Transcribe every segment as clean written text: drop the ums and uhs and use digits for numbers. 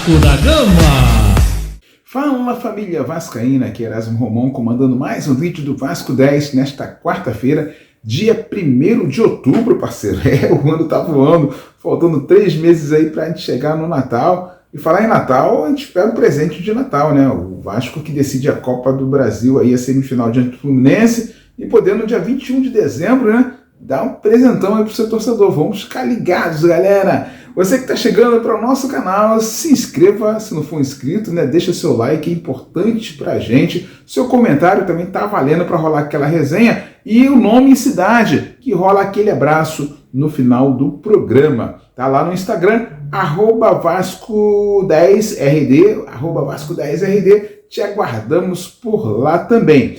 Vasco da Gama. Fala família vascaína, aqui é Erasmo Romão comandando mais um vídeo do Vasco 10 nesta quarta-feira, dia 1º de outubro, parceiro. O ano tá voando, faltando 3 meses aí pra gente chegar no Natal. E falar em Natal, a gente espera um presente de Natal, né? O Vasco que decide a Copa do Brasil aí, a semifinal diante do Fluminense, e poder no dia 21 de dezembro, né, dar um presentão aí pro seu torcedor. Vamos ficar ligados, galera! Você que está chegando para o nosso canal, se inscreva se não for inscrito, né? Deixa o seu like, é importante para a gente. Seu comentário também tá valendo para rolar aquela resenha. E o nome e cidade, que rola aquele abraço no final do programa. Tá lá no Instagram, @Vasco10RD, @Vasco10RD. Te aguardamos por lá também.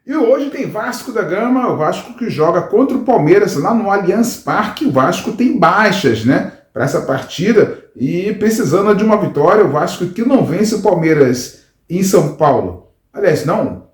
E hoje tem Vasco da Gama, o Vasco que joga contra o Palmeiras lá no Allianz Parque. O Vasco tem baixas, né, para essa partida e precisando de uma vitória. O Vasco que não vence o Palmeiras em São Paulo. Aliás, não,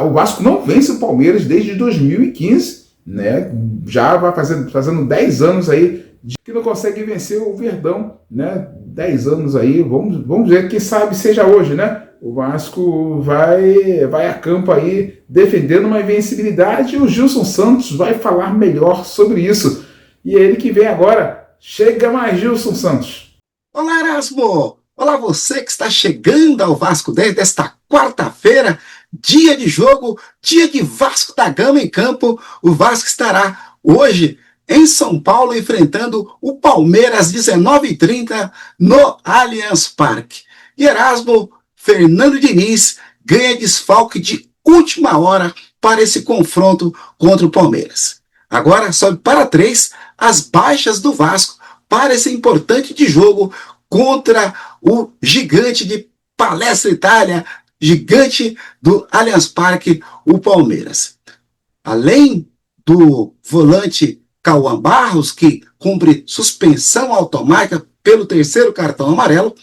o Vasco não vence o Palmeiras desde 2015, né? Já vai fazendo 10 anos aí que não consegue vencer o Verdão, né? 10 anos aí, vamos ver, quem sabe seja hoje, né? O Vasco vai a campo aí defendendo uma invencibilidade e o Gilson Santos vai falar melhor sobre isso. E é ele que vem agora. Chega mais, Gilson Santos. Olá, Erasmo! Olá, você que está chegando ao Vasco 10 desta quarta-feira, dia de jogo, dia de Vasco da Gama em campo. O Vasco estará hoje em São Paulo enfrentando o Palmeiras às 19h30 no Allianz Parque. E Erasmo, Fernando Diniz ganha desfalque de última hora para esse confronto contra o Palmeiras. Agora sobe para 3 as baixas do Vasco para esse importante de jogo contra o gigante de Palestra Itália, gigante do Allianz Parque, o Palmeiras. Além do volante Cauã Barros, que cumpre suspensão automática pelo 3º cartão amarelo,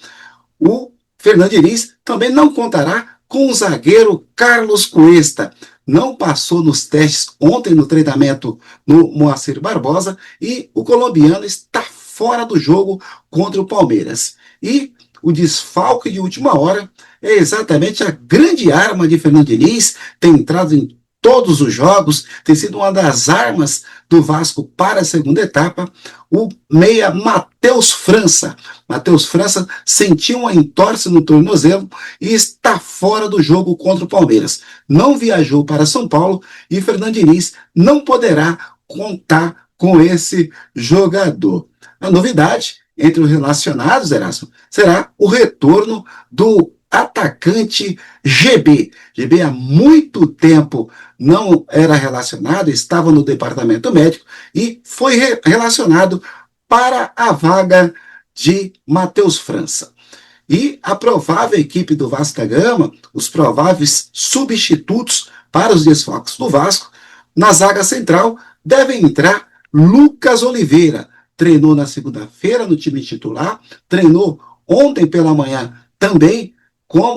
o Fernando Diniz também não contará com o zagueiro Carlos Cuesta. Não passou nos testes ontem no treinamento no Moacir Barbosa e o colombiano está fora do jogo contra o Palmeiras. E o desfalque de última hora é exatamente a grande arma de Fernando Diniz, tem entrado em todos os jogos, tem sido uma das armas do Vasco para a segunda etapa, o meia Matheus França. Matheus França sentiu uma entorse no tornozelo e está fora do jogo contra o Palmeiras. Não viajou para São Paulo e Fernando Diniz não poderá contar com esse jogador. A novidade entre os relacionados, Erasmo, será o retorno do atacante GB. GB há muito tempo não era relacionado, estava no departamento médico e foi relacionado para a vaga de Matheus França. E a provável equipe do Vasco da Gama, os prováveis substitutos para os desfalques do Vasco, na zaga central devem entrar Lucas Oliveira. Treinou na segunda-feira no time titular, treinou ontem pela manhã também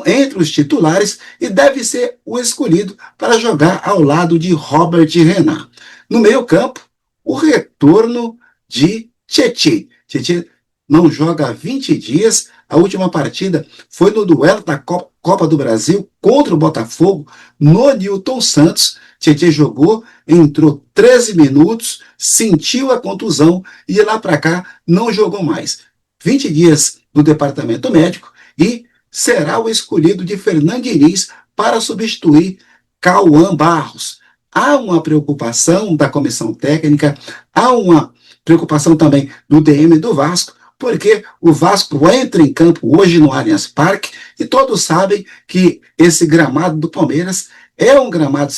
entre os titulares e deve ser o escolhido para jogar ao lado de Robert Renan. No meio-campo, o retorno de Tietê. Tietê não joga há 20 dias. A última partida foi no duelo da Copa do Brasil contra o Botafogo no Newton Santos. Tietê jogou, entrou 13 minutos, sentiu a contusão e de lá para cá não jogou mais. 20 dias no departamento médico e será o escolhido de Fernando Diniz para substituir Cauã Barros. Há uma preocupação da comissão técnica, há uma preocupação também do DM do Vasco, porque o Vasco entra em campo hoje no Allianz Parque e todos sabem que esse gramado do Palmeiras é um gramado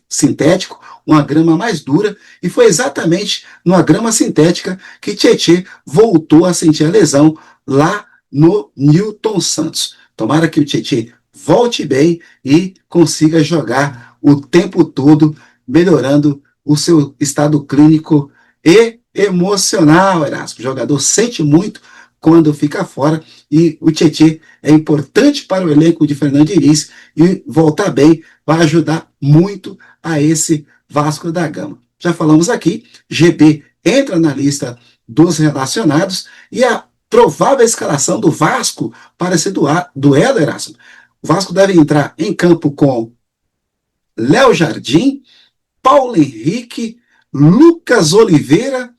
sintético, uma grama mais dura, e foi exatamente numa grama sintética que Tietê voltou a sentir a lesão lá no Newton Santos. Tomara que o Tietê volte bem e consiga jogar o tempo todo, melhorando o seu estado clínico e emocional, Erasmo. O jogador sente muito quando fica fora e o Tietê é importante para o elenco de Fernando Diniz e voltar bem vai ajudar muito a esse Vasco da Gama. Já falamos aqui, GB entra na lista dos relacionados e a provável escalação do Vasco para esse duelo, Erasmo. O Vasco deve entrar em campo com Léo Jardim, Paulo Henrique, Lucas Oliveira,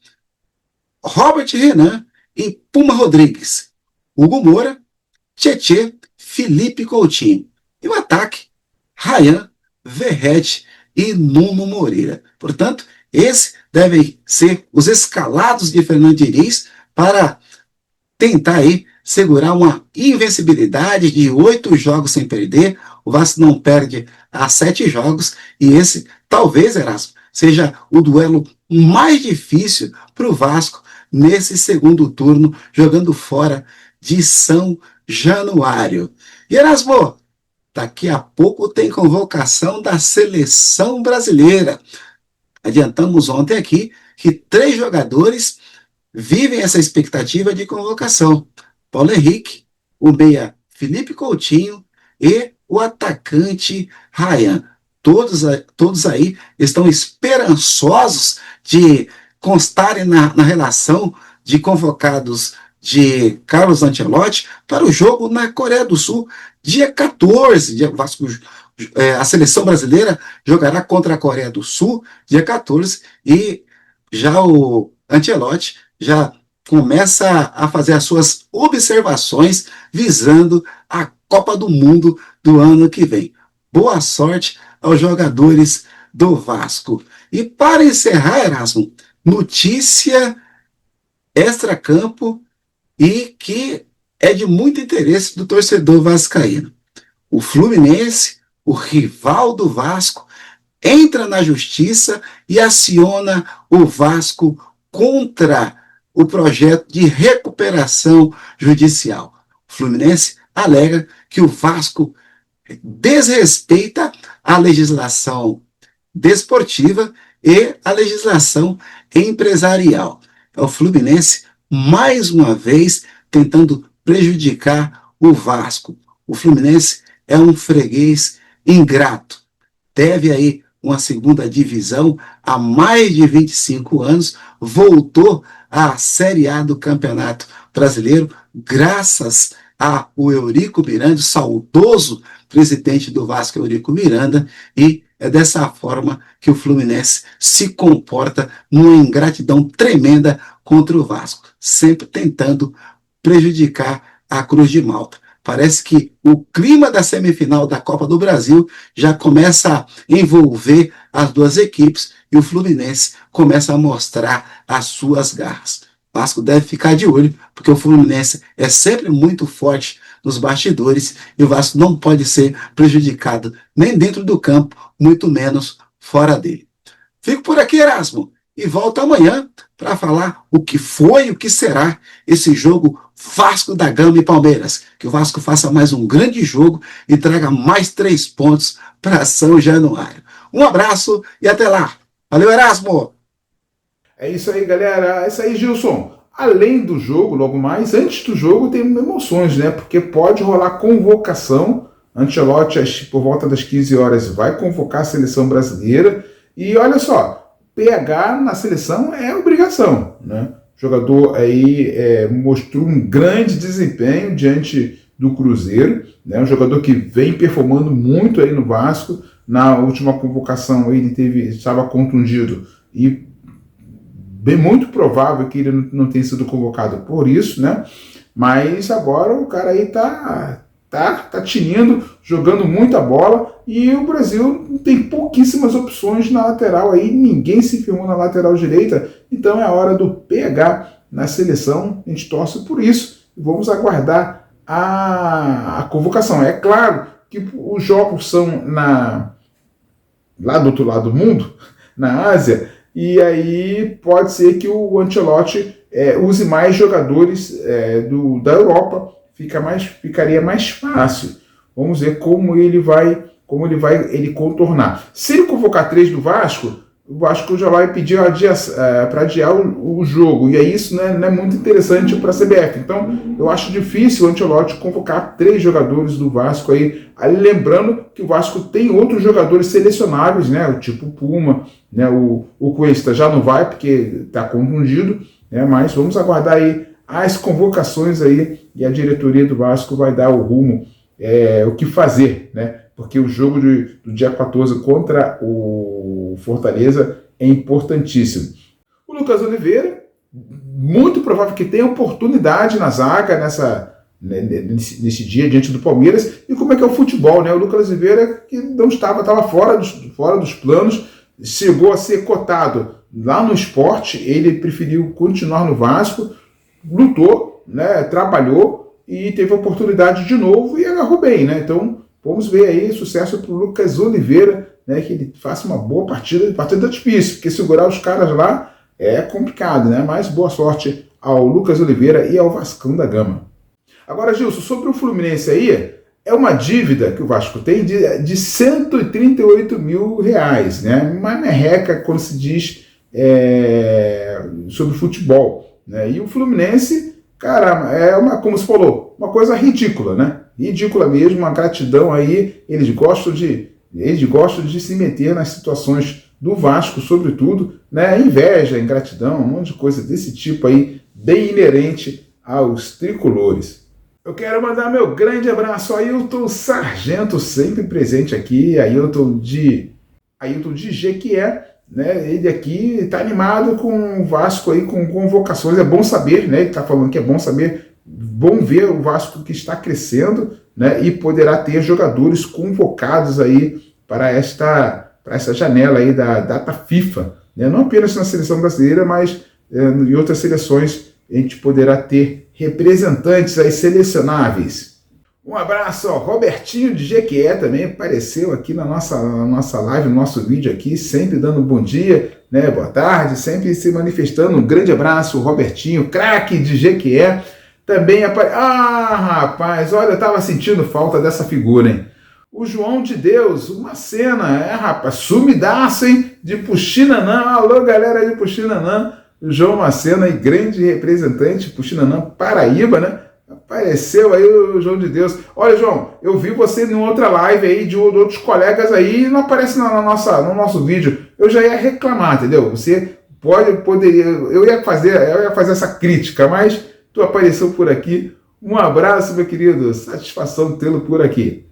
Robert Renan e Puma Rodrigues, Hugo Moura, Tietê, Felipe Coutinho. E o ataque, Ryan, Verrete e Nuno Moreira. Portanto, esses devem ser os escalados de Fernando Diniz para tentar aí segurar uma invencibilidade de 8 jogos sem perder. O Vasco não perde há 7 jogos e esse, talvez, Erasmo, seja o duelo mais difícil para o Vasco nesse segundo turno, jogando fora de São Januário. E Erasmo, daqui a pouco tem convocação da seleção brasileira. Adiantamos ontem aqui que 3 jogadores vivem essa expectativa de convocação. Paulo Henrique, o meia Felipe Coutinho e o atacante Ryan. Todos aí estão esperançosos de constarem na relação de convocados de Carlos Ancelotti para o jogo na Coreia do Sul, dia 14. A seleção brasileira jogará contra a Coreia do Sul, dia 14, e já o Ancelotti já começa a fazer as suas observações visando a Copa do Mundo do ano que vem. Boa sorte aos jogadores do Vasco. E para encerrar, Erasmo, notícia extracampo e que é de muito interesse do torcedor vascaíno. O Fluminense, o rival do Vasco, entra na justiça e aciona o Vasco contra o projeto de recuperação judicial. O Fluminense alega que o Vasco desrespeita a legislação desportiva e a legislação empresarial. É o Fluminense, mais uma vez, tentando prejudicar o Vasco. O Fluminense é um freguês ingrato. Deve aí uma segunda divisão há mais de 25 anos, voltou à Série A do Campeonato Brasileiro, graças ao Eurico Miranda, saudoso presidente do Vasco, Eurico Miranda, e é dessa forma que o Fluminense se comporta numa ingratidão tremenda contra o Vasco, sempre tentando prejudicar a Cruz de Malta. Parece que o clima da semifinal da Copa do Brasil já começa a envolver as duas equipes e o Fluminense começa a mostrar as suas garras. O Vasco deve ficar de olho, porque o Fluminense é sempre muito forte nos bastidores e o Vasco não pode ser prejudicado nem dentro do campo, muito menos fora dele. Fico por aqui, Erasmo, e volto amanhã para falar o que foi e o que será esse jogo Vasco da Gama e Palmeiras. Que o Vasco faça mais um grande jogo e traga mais 3 pontos para São Januário. Um abraço e até lá. Valeu, Erasmo! É isso aí, galera. É isso aí, Gilson. Além do jogo, logo mais, antes do jogo tem emoções, né? Porque pode rolar convocação. Ancelotti, por volta das 15 horas, vai convocar a seleção brasileira. E olha só, PH na seleção é obrigação, né? O jogador aí mostrou um grande desempenho diante do Cruzeiro, né? Um jogador que vem performando muito aí no Vasco. Na última convocação ele estava contundido e bem muito provável que ele não tenha sido convocado por isso, né? Mas agora o cara aí tá tinindo, jogando muita bola, e o Brasil tem pouquíssimas opções na lateral aí, ninguém se firmou na lateral direita, então é a hora do PH na seleção, a gente torce por isso, e vamos aguardar a convocação. É claro que os jogos são lá do outro lado do mundo, na Ásia, e aí pode ser que o Ancelotti use mais jogadores da Europa, ficaria mais fácil. Vamos ver como ele vai contornar. Se ele convocar 3 do Vasco, o Vasco já vai pedir para adiar o jogo, e aí isso não é muito interessante para a CBF. Então eu acho difícil o Ancelotti convocar 3 jogadores do Vasco aí, lembrando que o Vasco tem outros jogadores selecionáveis, né? O tipo Puma, né? O Cuesta já não vai porque está contundido, né? Mas vamos aguardar aí as convocações aí e a diretoria do Vasco vai dar o rumo, o que fazer, né? Porque o jogo do dia 14 contra o Fortaleza é importantíssimo. O Lucas Oliveira, muito provável que tenha oportunidade na zaga nesse dia diante do Palmeiras. E como é que é o futebol, né? O Lucas Oliveira, que não estava fora dos planos, chegou a ser cotado lá no Sport, ele preferiu continuar no Vasco, lutou, né, trabalhou e teve a oportunidade de novo e agarrou bem, né? Então vamos ver aí sucesso para o Lucas Oliveira, né, que ele faça uma boa partida difícil, porque segurar os caras lá é complicado, né? Mas boa sorte ao Lucas Oliveira e ao Vascão da Gama. Agora, Gilson, sobre o Fluminense aí, é uma dívida que o Vasco tem de R$138 mil, né? Uma merreca quando se diz sobre futebol, né? E o Fluminense, cara, como você falou, uma coisa ridícula, né? Ridícula mesmo, uma gratidão aí, eles gostam de se meter nas situações do Vasco, sobretudo, né? Inveja, ingratidão, um monte de coisa desse tipo aí, bem inerente aos tricolores. Eu quero mandar meu grande abraço a Ailton Sargento, sempre presente aqui, Ailton de Jequié, né? Ele aqui está animado com o Vasco aí, com convocações, é bom saber, né? Ele está falando que é bom saber, bom ver o Vasco que está crescendo, né? E poderá ter jogadores convocados aí para essa janela aí da data FIFA, né? Não apenas na seleção brasileira, mas em outras seleções a gente poderá ter representantes aí selecionáveis. Um abraço ao Robertinho de Jequié, também apareceu aqui na nossa live, no nosso vídeo aqui, sempre dando bom dia, né, boa tarde, sempre se manifestando. Um grande abraço, Robertinho, craque de Jequié. Também rapaz, olha, eu tava sentindo falta dessa figura, hein? O João de Deus, uma cena, rapaz, sumidaço, hein? De Puxinanã, alô galera de Puxinanã, o João Macena, grande representante, Puxinanã, Paraíba, né? Apareceu aí o João de Deus. Olha, João, eu vi você em outra live aí de outros colegas aí e não aparece no nosso vídeo. Eu já ia reclamar, entendeu? Você poderia, eu ia fazer essa crítica, mas tu apareceu por aqui. Um abraço, meu querido, satisfação tê-lo por aqui.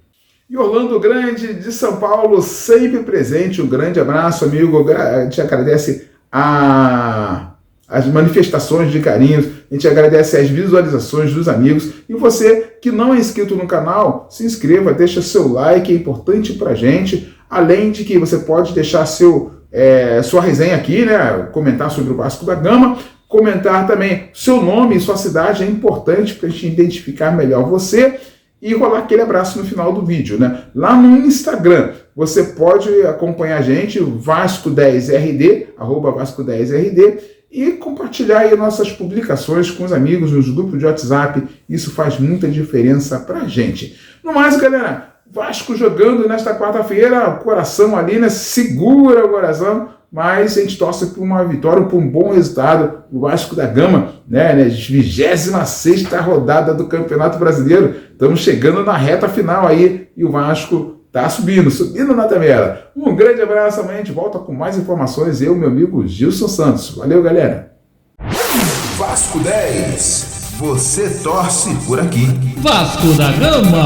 E Orlando Grande, de São Paulo, sempre presente, um grande abraço, amigo, a gente agradece as manifestações de carinhos, a gente agradece as visualizações dos amigos, e você que não é inscrito no canal, se inscreva, deixa seu like, é importante pra gente, além de que você pode deixar sua resenha aqui, né, comentar sobre o Vasco da Gama, comentar também seu nome e sua cidade, é importante para a gente identificar melhor você, e rolar aquele abraço no final do vídeo, né? Lá no Instagram, você pode acompanhar a gente, Vasco10RD, @Vasco10RD, e compartilhar aí nossas publicações com os amigos nos grupos de WhatsApp. Isso faz muita diferença pra gente. No mais, galera, Vasco jogando nesta quarta-feira, o coração ali, né? Segura o coração, mas a gente torce por uma vitória, por um bom resultado. O Vasco da Gama, né? 26ª rodada do Campeonato Brasileiro. Estamos chegando na reta final aí e o Vasco tá subindo na tabela. Um grande abraço, amanhã a gente volta com mais informações. Eu, meu amigo Gilson Santos. Valeu, galera. Vasco 10. Você torce por aqui. Vasco da Gama.